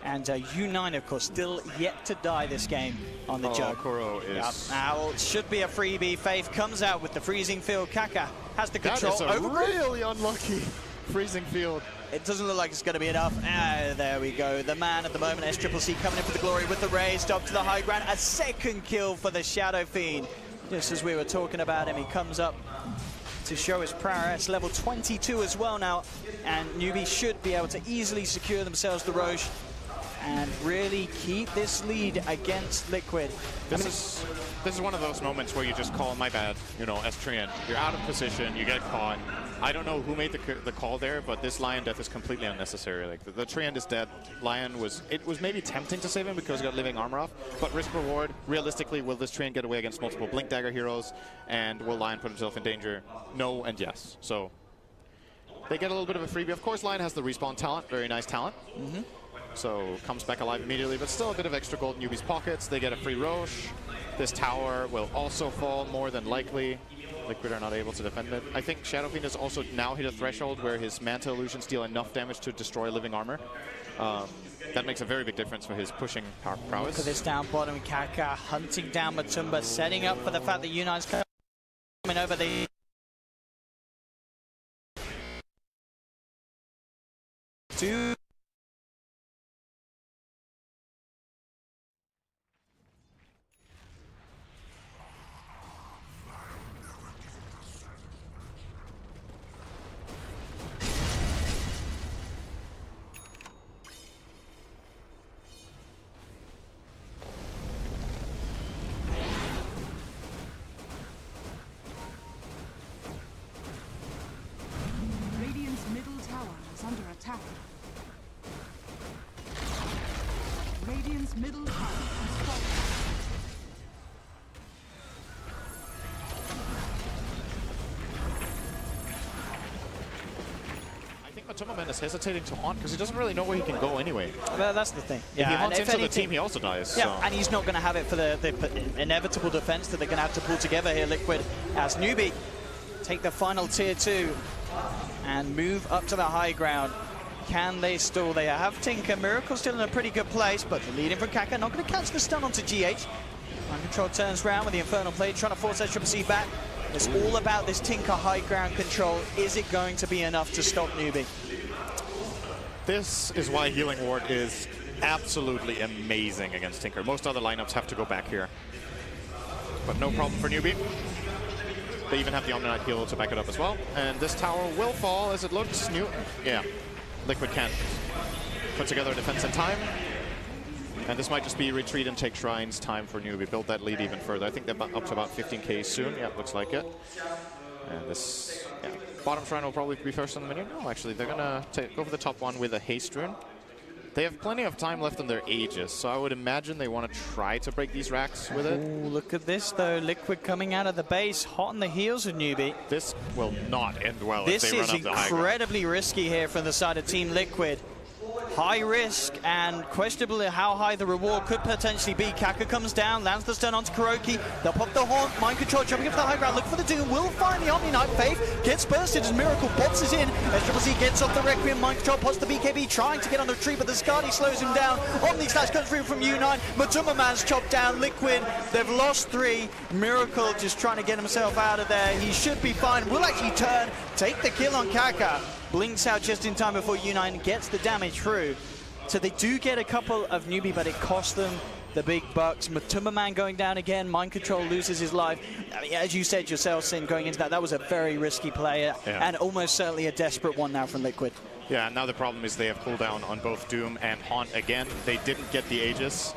And U9, of course, still yet to die this game on the jug. Kuro is... Now, it should be a freebie. Faith comes out with the freezing field. Kaka has the control. That is a really unlucky freezing field. It doesn't look like it's going to be enough. There we go. The man at the moment, SCCC, coming in for the glory with the raise. Stop to the high ground. A 2nd kill for the Shadow Fiend. Just as we were talking about him, he comes up to show his prowess. Level 22 as well now. And Newbee should be able to easily secure themselves the Roche and really keep this lead against Liquid. This is one of those moments where you just call, my bad, you know, as Treant. You're out of position, you get caught. I don't know who made the call there, but this Lion death is completely unnecessary. Like, the Treant is dead. Lion it was maybe tempting to save him because he got living armor off, but risk reward, realistically, will this Treant get away against multiple Blink Dagger heroes, and will Lion put himself in danger? No and yes. So they get a little bit of a freebie. Of course, Lion has the respawn talent, very nice talent. So comes back alive immediately, but still a bit of extra gold in Newbee's pockets. They get a free Roche. This tower will also fall more than likely. Liquid are not able to defend it. I think Shadow Fiend has also now hit a threshold where his Manta Illusions deal enough damage to destroy living armor. That makes a very big difference for his pushing prowess. Look at this down bottom. Kaka hunting down Matumba, setting up for the fact that U9's coming over the... Radiant's middle tower has fallen. I think Matumba is hesitating to haunt because he doesn't really know where he can go anyway. Well, that's the thing. If he haunts into the team, he also dies. Yeah, so. and he's not going to have it for the inevitable defense that they're going to have to pull together here, Liquid, as Newbee take the final tier 2 and move up to the high ground. Can they stall? They have Tinker. Miracle still in a pretty good place, but the leading from Kaka. Not going to catch the stun onto GH. Mind Control turns around with the Infernal Blade, trying to force SCCC back. It's all about this Tinker high ground control. Is it going to be enough to stop Newbee? This is why Healing Ward is absolutely amazing against Tinker. Most other lineups have to go back here. But no problem for Newbee. They even have the Omni-Knight heal to back it up as well. And this tower will fall as it looks. Yeah, Liquid can't put together a defense in time. And this might just be retreat and take shrines time for Newbee. Build that lead even further. I think they're up to about 15k soon. Yeah, looks like it. And this, yeah, bottom shrine will probably be first on the menu. No, actually, they're gonna go for the top one with a haste rune. They have plenty of time left on their Aegis, so I would imagine they want to try to break these racks with it. Ooh, look at this, though. Liquid coming out of the base, hot on the heels of Newbee. This will not end well if they run up the high ground. This is incredibly risky here from the side of Team Liquid. High risk and questionable how high the reward could potentially be. Kaka comes down, lands the stun onto Kuroki. They'll pop the Haunt, Mind Control, jumping up to the high ground, looking for the Doom, will find the Omni-Knight. Faith gets bursted as Miracle boxes in. As Triple C gets off the Requiem, Mind Control pots the BKB, trying to get on the tree, but the Skadi slows him down. Omni Slash comes through from U9. Matuma Man's chopped down. Liquid, they've lost 3. Miracle just trying to get himself out of there. He should be fine. Will actually turn, take the kill on Kaka. Blinks out just in time before U9 gets the damage through. So they do get a couple of Newbee, but it costs them the big bucks. Matuma Man going down again. Mind Control loses his life. I mean, as you said yourself, Sin, going into that was a very risky play and almost certainly a desperate one now from Liquid. Yeah, now the problem is they have cooldown on both Doom and Haunt again. They didn't get the Aegis,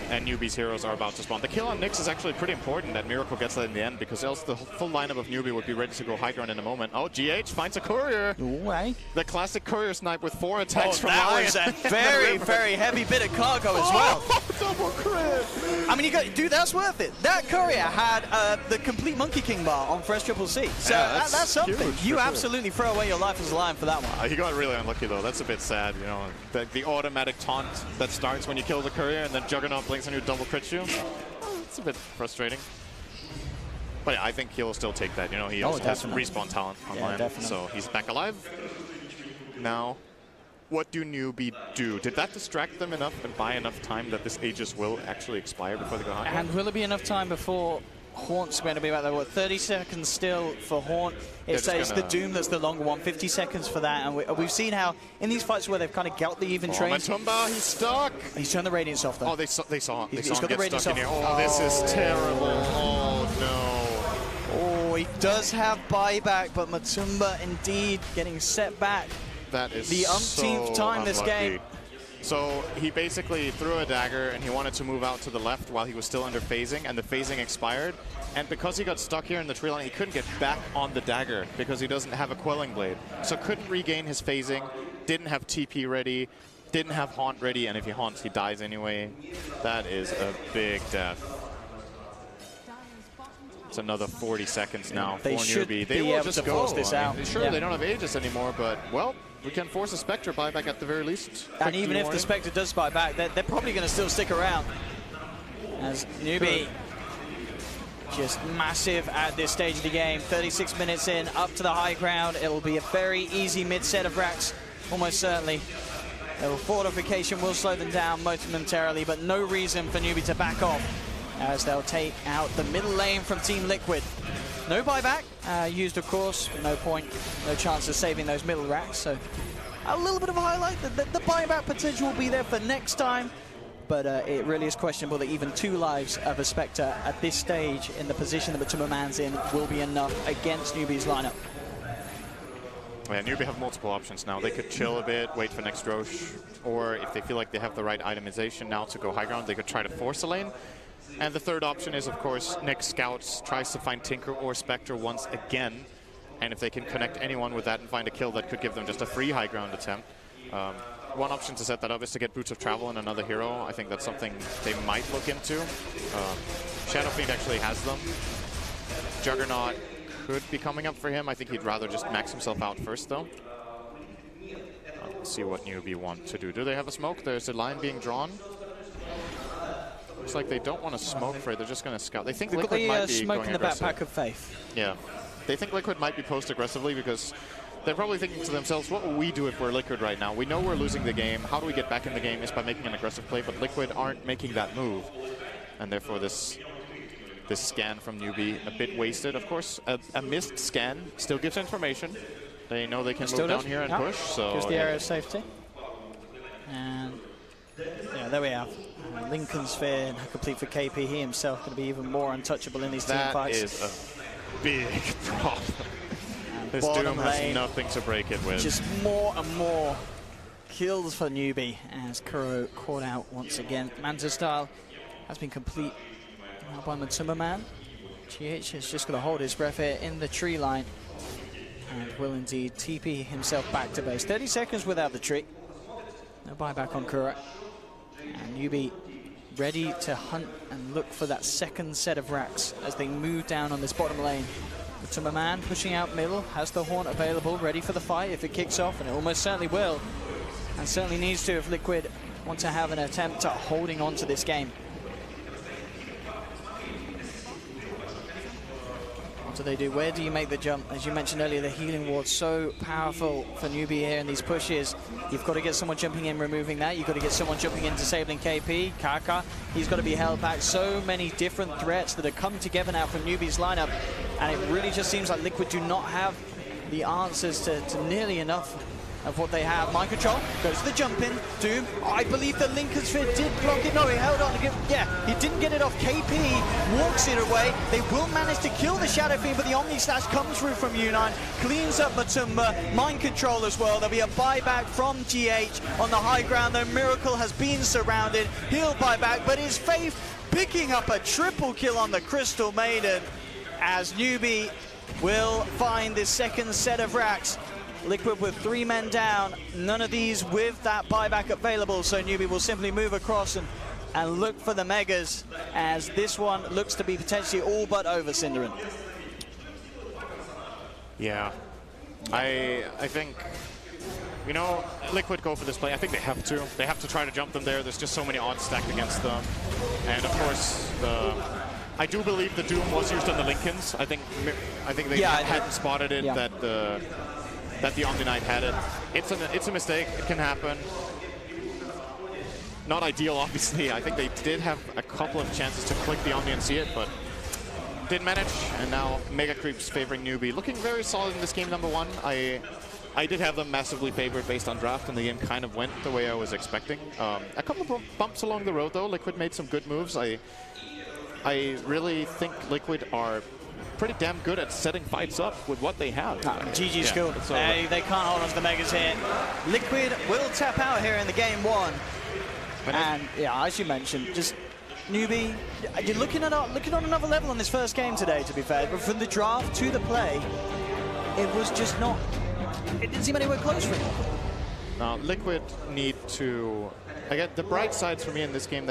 and Newbee's heroes are about to spawn. The kill on Nyx is actually pretty important that Miracle gets that in the end, because else the full lineup of Newbee would be ready to go high ground in a moment. Oh, GH finds a courier. Ooh, eh? The classic courier snipe with 4 attacks from that Lion. was a very, very heavy bit of cargo as well. Double crit! I mean, dude, that's worth it. That courier had the complete Monkey King bar on Fresh Triple C. So yeah, that's something. Huge, you absolutely throw away your life as a Lion for that one. He got really unlucky though. That's a bit sad, you know. The automatic taunt that starts when you kill the courier and then Juggernaut blinks on you, double crit you. It's a bit frustrating. But yeah, I think he'll still take that. You know, he also has respawn talent on Lion, so he's back alive. Now, what do Newbee do? Did that distract them enough and buy enough time that this Aegis will actually expire before they go high? And will it be enough time before Haunt's going to be about there? What, 30 seconds still for Haunt? It says the Doom that's the longer one, 50 seconds for that. And we've seen how in these fights where they've kind of got the even trains. Matumba, he's stuck. He's turned the Radiance off though. Oh, they saw him He's get got the stuck in here. off. Oh, this is terrible. Oh, no. Oh, he does have buyback, but Matumba indeed getting set back. That is the umpteenth so time unlucky. this game. So he basically threw a dagger and he wanted to move out to the left while he was still under phasing, and the phasing expired. And because he got stuck here in the tree line, he couldn't get back on the dagger because he doesn't have a Quelling Blade. So couldn't regain his phasing, didn't have TP ready, didn't have Haunt ready, and if he haunts, he dies anyway. That is a big death. It's another 40 seconds now for Newbee. They will just go. Force this out. Sure, they don't have Aegis anymore, but, well, we can force a Spectre buyback at the very least. And even if the Spectre does buy back, they're probably going to still stick around. As Newbee just massive at this stage of the game. 36 minutes in, up to the high ground. It'll be a very easy mid-set of racks, almost certainly. The fortification will slow them down momentarily, but no reason for Newbee to back off, as they'll take out the middle lane from Team Liquid. No buyback used, of course, no point, no chance of saving those middle racks. So a little bit of a highlight. The buyback potential will be there for next time, but it really is questionable that even 2 lives of a Spectre at this stage in the position that Matuma Man's in will be enough against Newbee's lineup. Yeah, Newbee have multiple options now. They could chill a bit, wait for next Roche, or if they feel like they have the right itemization now to go high ground, they could try to force a lane. And the third option is, of course, Nyx scouts, tries to find Tinker or Spectre once again. And if they can connect anyone with that and find a kill, that could give them just a free high ground attempt. One option to set that up is to get Boots of Travel and another hero. I think that's something they might look into. Shadow Fiend actually has them. Juggernaut could be coming up for him. I think he'd rather just max himself out first, though. Let's see what Newbee want to do. Do they have a smoke? There's a line being drawn. Looks like they don't want to smoke for it. They're just going to scout. They think Liquid might be smoke going in the aggressive. backpack of Faith. Yeah. They think Liquid might be post aggressively because they're probably thinking to themselves, what will we do if we're Liquid right now? We know we're losing the game. How do we get back in the game is by making an aggressive play, but Liquid aren't making that move. And therefore this scan from Newbee, a bit wasted. Of course, a missed scan still gives information. They know they can move down here and push. So gives the area of safety. And yeah, there we have. Lincoln Sphere now complete for KP. He himself going to be even more untouchable in these team fights. That is a big problem. This Bottom Doom has lane, nothing to break it with. just more and more kills for Newbee as Kuro caught out once again. Manta style has been complete now by Matumba Man. GH is just going to hold his breath here in the tree line and will indeed TP himself back to base. 30 seconds without the tree. No buyback on Kuro. And Newbee ready to hunt and look for that second set of racks as they move down on this bottom lane. Matumba Man pushing out middle, has the Horn available, ready for the fight if it kicks off, and it almost certainly will. And certainly needs to if Liquid want to have an attempt at holding on to this game. What do they do? Where do you make the jump? As you mentioned earlier, the healing ward's so powerful for Newbee here in these pushes. You've got to get someone jumping in, removing that. You've got to get someone jumping in, disabling KP. Kaka, he's got to be held back. So many different threats that have come together now from Newbee's lineup. And it really just seems like Liquid do not have the answers to nearly enough of what they have. Mind control, goes to the jump in. Doom, I believe the Lincoln Sphere did block it. No, he held on. Yeah, he didn't get it off. KP walks it away. They will manage to kill the Shadow Fiend, but the Omni Slash comes through from U9, cleans up Matumba. Mind control as well. There'll be a buyback from GH on the high ground. The Miracle has been surrounded. He'll buy back, but his Faith picking up a triple kill on the Crystal Maiden as Newbee will find this second set of racks. Liquid with 3 men down, none of these with that buyback available, so Newbee will simply move across and look for the Megas, as this one looks to be potentially all but over, Cinderin. Yeah, I think, you know, Liquid go for this play. I think they have to. They have to try to jump them there. There's just so many odds stacked against them. And of course, I do believe the Doom was used on the Lincolns. I think they hadn't spotted it that the Omni Knight had it. It's a mistake. It can happen. Not ideal, obviously. I think they did have a couple of chances to click the Omni and see it, but didn't manage. And now Mega Creeps favoring Newbee. Looking very solid in this game, number one. I did have them massively favored based on draft, and the game kind of went the way I was expecting. A couple of bumps along the road, though. Liquid made some good moves. I really think Liquid are pretty damn good at setting fights up with what they have. GG's cool. They can't hold on to the Megas here. Liquid will tap out here in the game one. And yeah, as you mentioned, just Newbie, you're looking on another level on this first game today, to be fair. But from the draft to the play, it was just not, it didn't seem anywhere close for him. Now, Liquid need to, again, the bright sides for me in this game